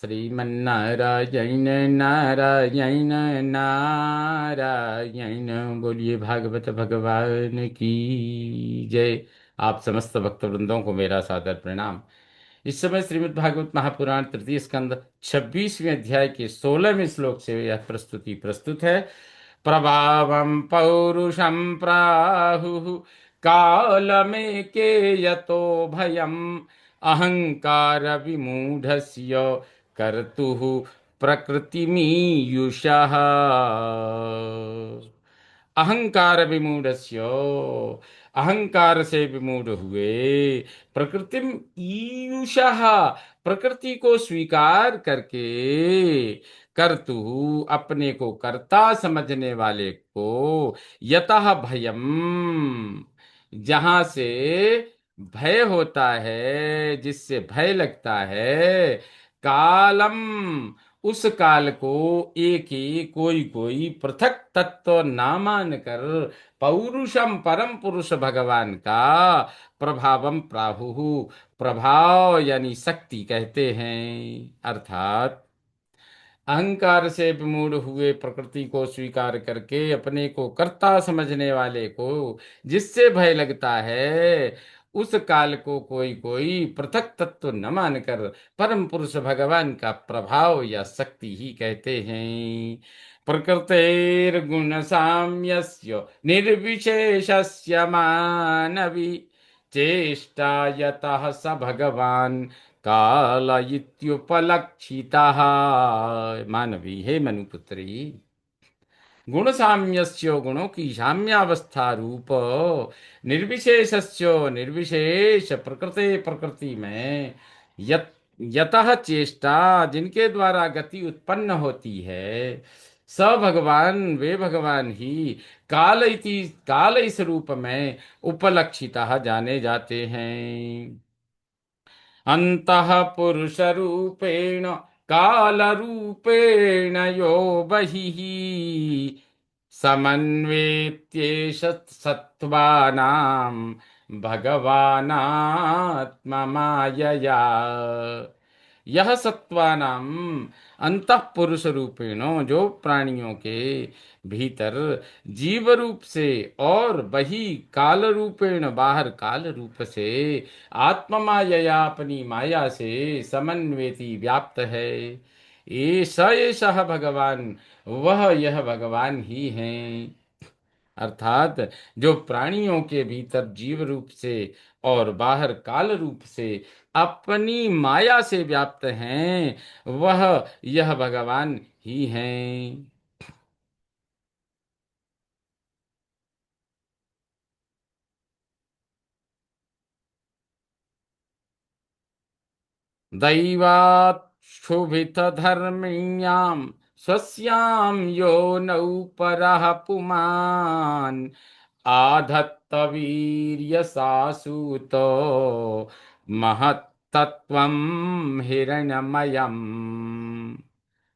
श्रीमन्नारायण नारायण नारायण। बोलिए भागवत भगवान की जय। आप समस्त भक्तवृंदों को मेरा सादर प्रणाम। इस समय श्रीमद् भागवत महापुराण तृतीय स्कंद 26वें अध्याय के 16वें श्लोक से यह प्रस्तुति प्रस्तुत है। प्रभावं पौरुषं प्राहुः कालमेके यतो भयम् अहंकार विमूढ़स्य कर्तुः प्रकृतिमीयुषः। अहंकार विमूढ़स्य, अहंकार से विमूढ़ हुए, प्रकृतिम ईयुषः, प्रकृति को स्वीकार करके, कर्तु अपने को कर्ता समझने वाले को, यतः भयम जहां से भय होता है, जिससे भय लगता है, कालम उस काल को, एक ही कोई कोई पृथक तत्व ना मानकर, पौरुषम परम पुरुष भगवान का, प्रभावम प्राहु प्रभाव यानी शक्ति कहते हैं। अर्थात अहंकार से विमूढ़ हुए, प्रकृति को स्वीकार करके अपने को कर्ता समझने वाले को जिससे भय लगता है, उस काल को कोई कोई पृथक तत्व न मानकर परम पुरुष भगवान का प्रभाव या शक्ति ही कहते हैं। प्रकृतेर्गुण साम्यस्य निर्विशेषस्य मानवी चेष्टा यतः स भगवान काल इत्युपलक्षितः। मानवी हे मनुपुत्री, गुण साम्यस्य गुणों की साम्यावस्था रूप, निर्विशेषस्य निर्विशेष प्रकृति प्रकृति में, यत यतः चेष्टा जिनके द्वारा गति उत्पन्न होती है, स भगवान वे भगवान ही काल इति काल इस रूप में उपलक्षितः जाने जाते हैं। अंतः पुरुष रूपेण काल रूपेण यो बहिः समन्वेत्येष सत्त्वानां भगवानात्ममायया। यह सत्वानाम अंतः पुरुष रूपेण, जो प्राणियों के भीतर जीव रूप से और बही काल रूपेण बाहर काल रूप से, आत्म मायया अपनी माया से, समन्वेती व्याप्त है। एष भगवान, वह यह भगवान ही हैं। अर्थात जो प्राणियों के भीतर जीव रूप से और बाहर काल रूप से अपनी माया से व्याप्त हैं, वह यह भगवान ही हैं। दैवात् शुभितधर्मिण्यां स्वस्यां योनौ परः पुमान् आधत्तवीर्यसासुतो महत्तत्त्वं हिरण्यमयम्।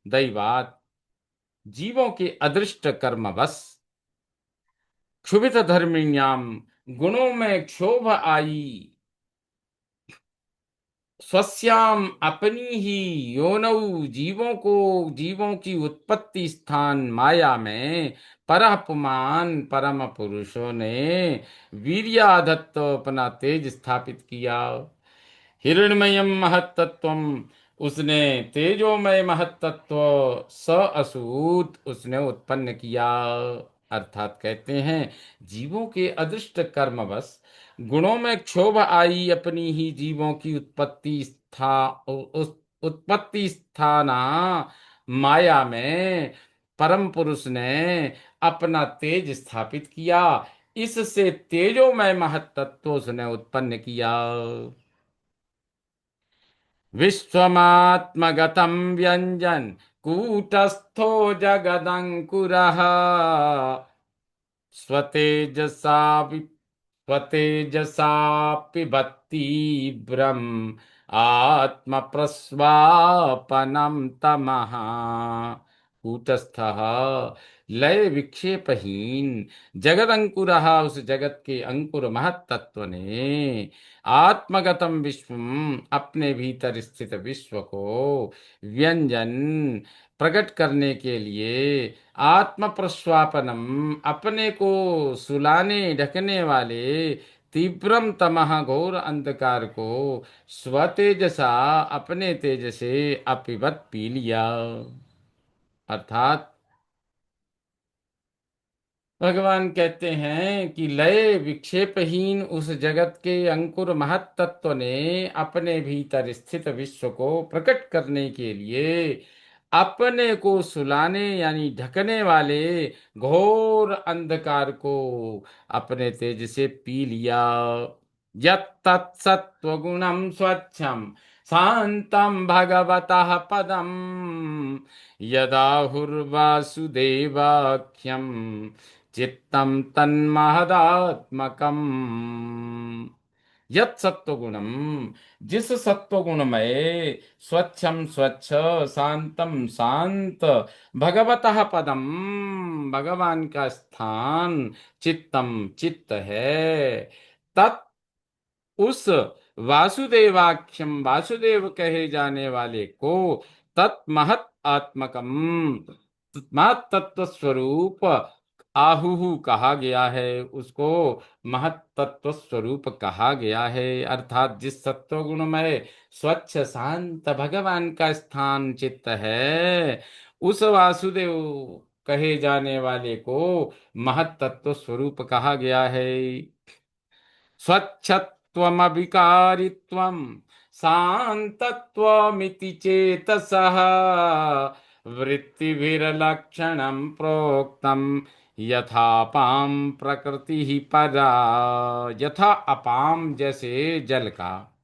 दैवात् जीवों के अदृष्ट कर्मवश, क्षुभित धर्मिण्याम गुणों में क्षोभ आई, स्वस्याम अपनी ही, योनौ जीवों की उत्पत्ति स्थान माया में, परः पुमान परम पुरुषों ने वीर्याधत्त अपना तेज स्थापित किया। हिरण्मयम महत्तत्वम, उसने तेजोमय महत्तत्व, स असूत उसने उत्पन्न किया। अर्थात कहते हैं, जीवों के अदृष्ट कर्मवश गुणों में क्षोभ आई, अपनी ही जीवों की उत्पत्ति स्थाना माया में परम पुरुष ने अपना तेज स्थापित किया। इससे तेजोमय महत्तत्व उसने उत्पन्न किया। विश्वमात्मगतं व्यञ्जन् कूटस्थो जगदङ्कुरः स्वतेजसा स्वतेजसा पिबत्तीव्रम् आत्मप्रस्वापनं तमः। कूटस्थः लय विक्षेपहीन जगद अंकुरः, उस जगत के अंकुर महत तत्व ने आत्मगतम विश्वम, अपने भीतर स्थित विश्व को व्यंजन प्रकट करने के लिए, आत्म प्रस्वापनम, अपने को सुलाने ढकने वाले, तीव्रम तमह, घोर अंधकार को स्वतेजसा, अपने तेज से अपिबत पी लिया। अर्थात भगवान कहते हैं कि लय विक्षेपहीन उस जगत के अंकुर महत तत्व ने अपने भीतर स्थित विश्व को प्रकट करने के लिए अपने को सुलाने यानी ढकने वाले घोर अंधकार को अपने तेज से पी लिया। यत्तत्सत्त्वगुणं स्वच्छं शान्तं भगवतः पदं यदाहुर्वासुदेवाख्यं चित्तं तन्महदात्मकम्। यत् सत्वगुणम, जिस सत्वगुणमय, स्वच्छम स्वच्छ, शांतम शांत, भगवतः पदम, भगवान का स्थान, चित्तम चित्त है, तत्, उस वासुदेवाख्यम, वासुदेव कहे जाने वाले को, तत्महत आत्मकम, महत तत्व स्वरूप, आहुहु कहा गया है, उसको महत तत्व स्वरूप कहा गया है। अर्थात जिस सत्व गुणमय स्वच्छ शांत भगवान का स्थान चित्त है, उस वासुदेव कहे जाने वाले को महत तत्व स्वरूप कहा गया है। स्वच्छत्वमविकारित्वं शान्तत्वमिति चेतसः वृत्तिभिर्लक्षणं प्रोक्तं यथापां प्रकृति परा। यथा अपाम, जैसे जल का,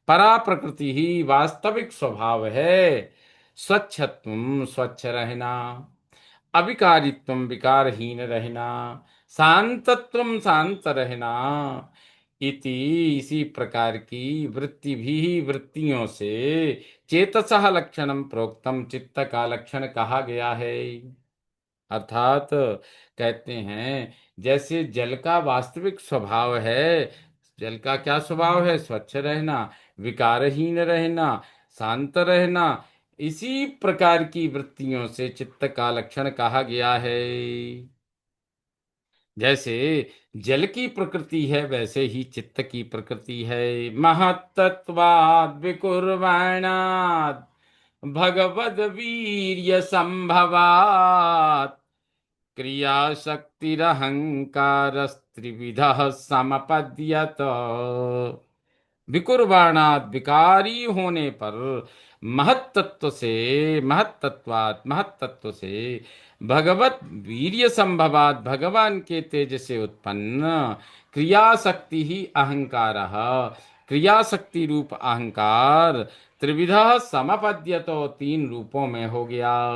परा प्रकृति ही वास्तविक स्वभाव है। स्वच्छत्वम, स्वच्छ रहना, अविकारित्वम, विकारहीन रहना, शांतत्वम, शांत रहना, इति, इसी प्रकार की वृत्ति भी, वृत्तियों से, चेतसः लक्षणम प्रोक्तम, चित्त का लक्षण कहा गया है। अर्थात कहते हैं जैसे जल का वास्तविक स्वभाव है, जल का क्या स्वभाव है? स्वच्छ रहना, विकारहीन रहना, शांत रहना, इसी प्रकार की वृत्तियों से चित्त का लक्षण कहा गया है। जैसे जल की प्रकृति है, वैसे ही चित्त की प्रकृति है। महत्तत्वाद् विकुर्वणात् भगवद वीर्य संभवात् क्रियाशक्तिरहंकारस्त्रिविधः समपद्यत। विकुर्बाणात, विकारी होने पर, महत्तत्व से, महत्तत्वात्, महत्तत्व से, भगवत वीर्य संभवात, भगवान के तेज से उत्पन्न, क्रियाशक्ति ही अहंकार, क्रियाशक्ति रूप अहंकार, त्रिविधा समपद्यतो, तीन रूपों में हो गया।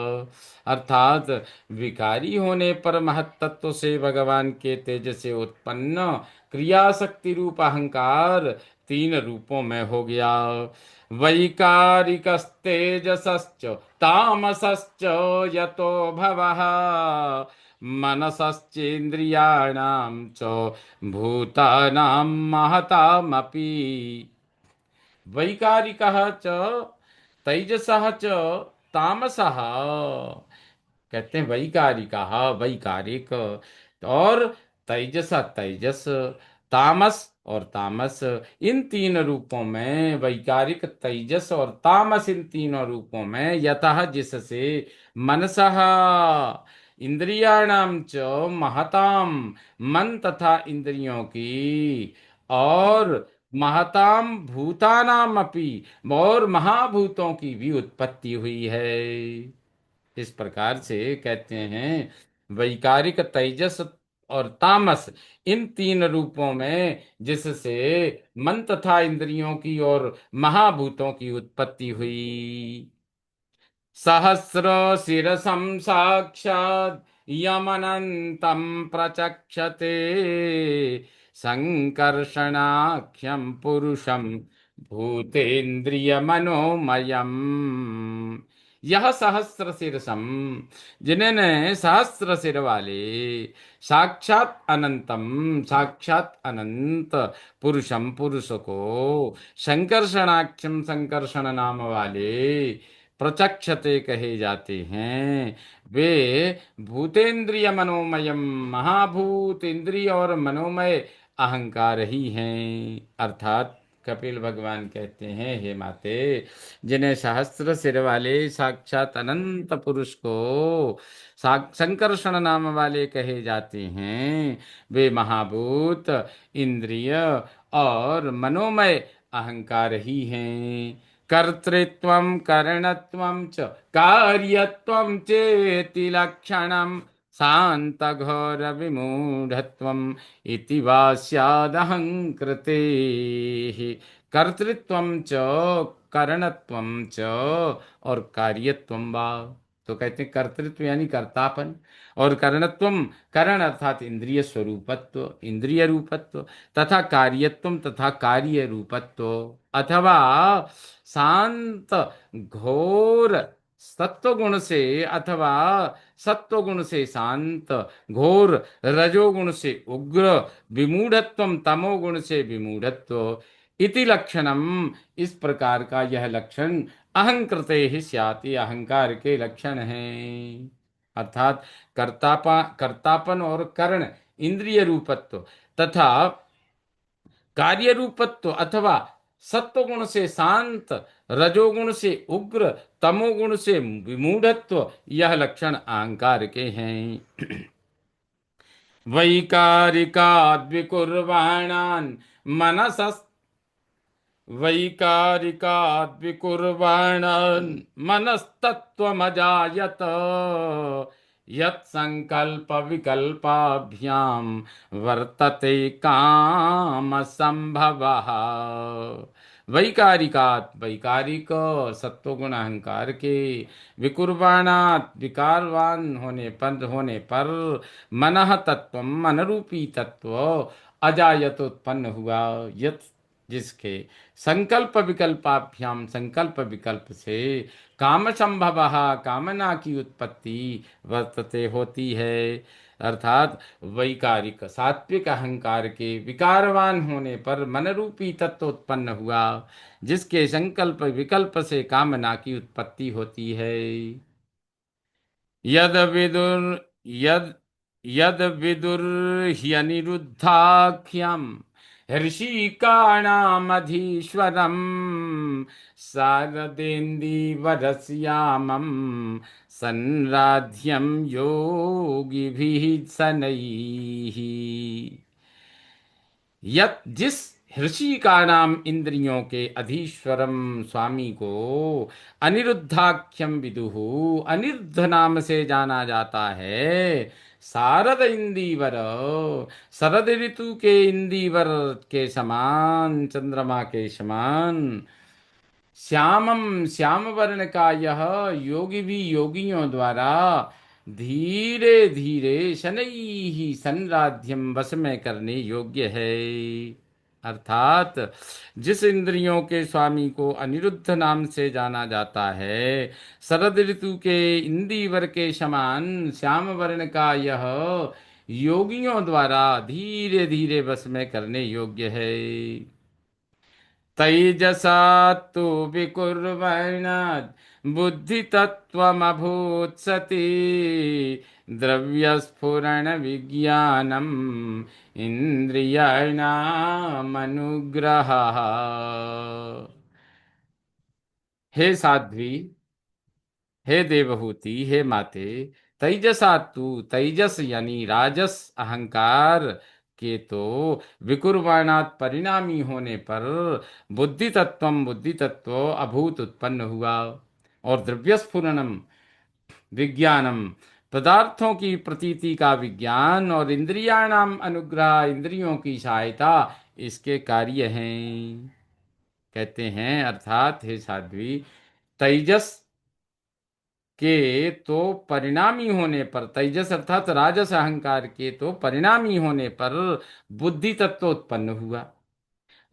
अर्थात विकारी होने पर महत्तत्व से, भगवान के तेज से उत्पन्न क्रियाशक्ति रूप अहंकार तीन रूपों में हो गया। वैकारिकस्तेजसश्च तामसश्च यतो भवः मनसश्चेन्द्रियाणां च भूतानां महतामपि। वैकारिकः च तैजसः च तामसः, कहते हैं वैकारिका, वैकारिक, और तेजस, तेजस, तामस और तामस, इन तीन रूपों में, वैकारिक, तेजस और तामस, इन तीनों रूपों में, यतः, जिससे, मनसः, इंद्रियाणाम च महताम, मन तथा इंद्रियों की, और महताम भूतानाम अपि, और महाभूतों की भी उत्पत्ति हुई है। इस प्रकार से कहते हैं वैकारिक, तेजस और तामस, इन तीन रूपों में जिससे मन तथा इंद्रियों की और महाभूतों की उत्पत्ति हुई। सहस्र शिरसं साक्षात् यमनन्तं प्रचक्षते संकर्षणाख्यं पुरुषं भूतेन्द्रियमनोमयम्। यह सहस्र शीर्षम, जिन्होंने सहस्र सिर वाले, साक्षात अनंतम, साक्षात अनंत पुरुषम, पुरुष को, संकर्षणाक्षम, संकर्षण नाम वाले प्रचक्षते कहे जाते हैं, वे भूतेंद्रिय मनोमयम, महाभूत इंद्रिय और मनोमय अहंकार ही हैं। अर्थात कपिल भगवान कहते हैं, हे माते, जिन्हें सहस्त्र सिर वाले साक्षात अनंत पुरुष को संकर्षण नाम वाले कहे जाते हैं, वे महाभूत, इंद्रिय और मनोमय अहंकार ही हैं। कर्तृत्वं करणत्वं च कार्यत्वं चेति लक्षणं शान्तघोर विमूढत्वम् इति वा स्यादहङ्कृतेः। कर्तृत्वं च करणत्वं च और कार्यत्वं वा, तो कहते हैं कर्तृत्व यानी कर्तापन, और करणत्वम, करण अर्थात इंद्रिय स्वरूपत्व, इंद्रिय रूपत्व, तथा कार्यत्वम तथा कार्य रूपत्व, अथवा शांत घोर सत्वगुण से, अथवा सत्वगुण से शांत, घोर रजोगुण से उग्र, विमूढ़त्वम तमोगुण से विमूढ़त्व, इति लक्षणम, इस प्रकार का यह लक्षण अहंकृते ही स्यात्, ये अहंकार के लक्षण हैं। अर्थात कर्तापन और करण इंद्रिय रूपत्व तथा कार्य रूपत्व, अथवा सत्वगुण से शांत, रजोगुण से उग्र, तमोगुण से विमूढ़त्व, यह लक्षण अहंकार के हैं। वैकारिकाद् विकुर्वाणान् मनस, वैकारिकाद् विकुर्वाणान् मनस्तत्त्वमजायत, यत्सङ्कल्प विकल्पाभ्यां वर्तते काम संभवः। वैकारिकात, वैकारिक सत्वगुण अहंकार के, विकुर्बाणात विकारवान होने पर मनः तत्व, मन रूपी तत्व, अजायत उत्पन्न हुआ, यत जिसके संकल्प विकल्पाभ्याम, संकल्प विकल्प से, काम संभव, कामना की उत्पत्ति वर्तते होती है। अर्थात वैकारिक सात्विक अहंकार के विकारवान होने पर मन रूपी तत्व उत्पन्न हुआ, जिसके संकल्प विकल्प से कामना की उत्पत्ति होती है। यद विदुर यद यद विदुर्ह्यनिरुद्धाख्यम ऋषिकाणामधीश्वरम् शारदेन्दीवरस्यामम् संराध्यं योगिभिः शनैः। यत जिस ऋषि का नाम इंद्रियों के अधीश्वरम स्वामी को अनिरुद्धाख्यम विदुहु, अनिरुद्ध नाम से जाना जाता है, शारद इंदीवर, शरद ऋतु के इंदीवर के समान, चंद्रमा के समान, श्यामम, श्याम वर्ण का यह योगी भी योगियों द्वारा धीरे धीरे शनै ही संराध्यम, वश में करने योग्य है। अर्थात जिस इंद्रियों के स्वामी को अनिरुद्ध नाम से जाना जाता है, शरद ऋतु के इंदिवर के समान श्याम वर्ण का यह योगियों द्वारा धीरे धीरे वश में करने योग्य है। तैजसा तु विकुर्वण बुद्धितत्त्वमभूत्सति, द्रव्यस्फुरण विज्ञानम् इंद्रियाणामनुग्रहः। हे साध्वी, हे देवहूति, हे माते, तेजसा तू, तेजस यानी राजस अहंकार के तो विकुर्वाणात परिणामी होने पर बुद्धि तत्वम, बुद्धि तत्व अभूत उत्पन्न हुआ, और द्रव्यस्फुरणम विज्ञानम पदार्थों की प्रतीति का विज्ञान, और इंद्रियाणाम अनुग्रह इंद्रियों की सहायता इसके कार्य हैं। कहते हैं अर्थात हे साध्वी, तेजस के तो परिणामी होने पर, तेजस अर्थात राजस अहंकार के तो परिणामी होने पर बुद्धि तत्व उत्पन्न हुआ,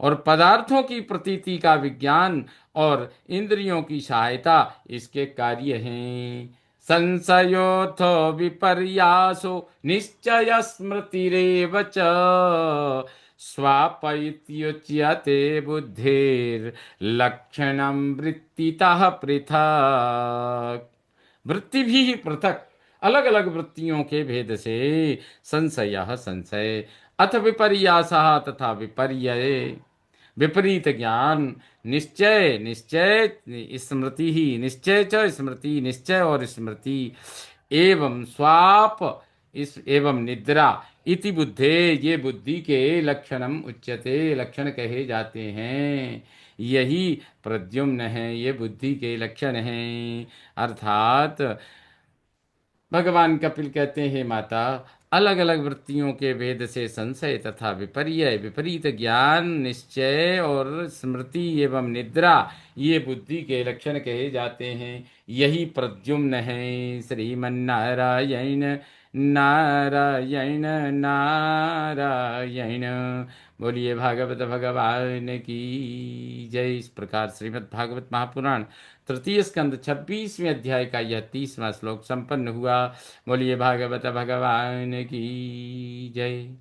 और पदार्थों की प्रतीति का विज्ञान और इंद्रियों की सहायता इसके कार्य हैं। संशयोऽथो विपर्यासो निश्चय स्मृतिरेव च स्वापयित्युच्यते बुद्धिर्लक्षणं वृत्तितः पृथक्। वृत्ति भी पृथक, अलग अलग वृत्तियों के भेद से संशय संशय, अथ विपर्यासः तथा विपर्य, विपरीत ज्ञान, निश्चय निश्चय, स्मृति ही निश्चय च स्मृति, निश्चय और स्मृति, एवं स्वाप इस एवं निद्रा इति बुद्धे, ये बुद्धि के लक्षणम उच्यते, लक्षण कहे जाते हैं। यही प्रद्युम्न है, ये बुद्धि के लक्षण हैं। अर्थात भगवान कपिल कहते हैं माता, अलग अलग वृत्तियों के भेद से संशय तथा विपर्य, विपरीत ज्ञान, निश्चय और स्मृति एवं निद्रा, ये बुद्धि के लक्षण कहे जाते हैं। यही प्रद्युम्न है। श्रीमन्नारायण नारायण नारायण। बोलिए भागवत भगवान की जय। इस प्रकार श्रीमद् भागवत महापुराण तृतीय स्कंद 26वें अध्याय का यह 30वां श्लोक संपन्न हुआ। बोलिए भागवत भगवान की जय।